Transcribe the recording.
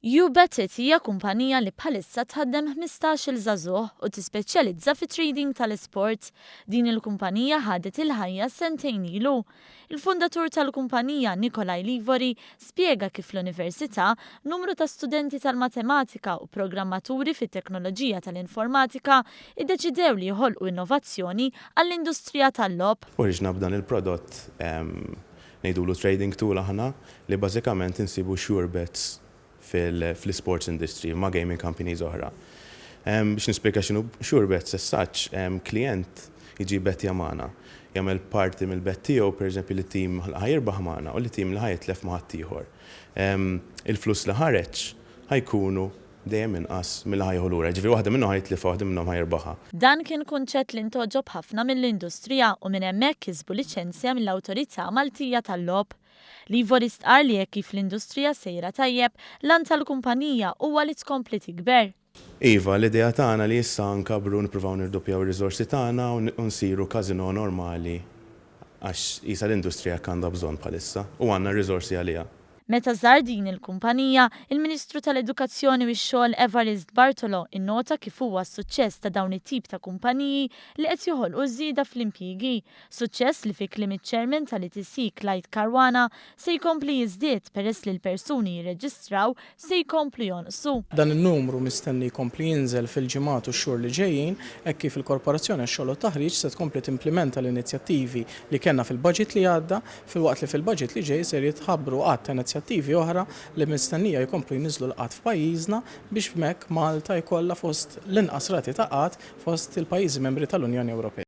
YouBetIt hija kumpanija li bħalissa tħaddem 15-il żagħżugħ u tispeċjalizza fi trading tal-isport. Din il-kumpanija ħadet il-ħajja sentejn ilu. Il-fundatur tal-kumpanija Nikolaj Livori spjega kif l-Università numru ta' studenti tal-matematika u programmaturi fit-teknoloġija tal-informatika iddeċidew li jħolqu innovazzjoni għall-industrija tal-logħob. Oriġna b'dan il-prodott ngħidulu trading tool aħna li bażikament insibu sure bets fil-sports industry ma' gaming companies oħra. Biex nispjega x'inhu sure bets as such, klient jiġi bet jamana, jagħmel parti mill-bet tiegħu pereżempju li tim ħajirbaħ magħna u li tim li ħajitlef ma' ħadd ieħor. Il-flus li ħareġ ħajkunu dejjem inqas mill-ħajħu lura, ġifieri waħda minnhom ħajtlifha waħda minnhom ħajirbaħha. Dan kien kunċett li ntoġob ħafna mill-industrija u minn hemmhekk kisbu liċenzja mill-Awtorità Maltija tal-Logħob. Livori stqar li jekk kif l-industrija sejra tajjeb lan tal-kumpanija huwa li tkompli tikber. Iva, l-idea tagħna li issa nkabru nippruvaw nirdoppjaw ir-riżorsi tagħna u nsiru każino normali għax isa l-industrija għandha bżonn bħalissa u għandna r-riżorsi għaliha. Meta żar din il-kumpanija, il-Ministru tal-Edukazzjoni u x-xogħol Evarist Bartolo innota kif huwa s-suċċess ta' dawn it-tip ta' kumpaniji li qed joħolqu żieda fl-impjiegi. Suċċess li fi kliem iċ-Chairman tal-ITC Clyde Caruana se jkompli jiżdied peress li l-persuni jirreġistraw se jkomplu jonqsu. Dan in-numru mistenni jkompli jinżel fil-ġimgħat u x-xhur li ġejjin hekk kif il-Korporazzjoni għax-xogħol u taħriġ se tkompli timplementa l-inizjattivi li kellna fil-budget li għadda filwaqt li fil-budget li ġej se jitħabbru qatt inizjattivi oħra li mistennija jkomplu jniżlu l-qatt f'pajjiżna biex f'hekk Malta jkollha fost l-inqas rati ta' qatt fost il-pajjiżi membri tal-Unjoni Ewropea.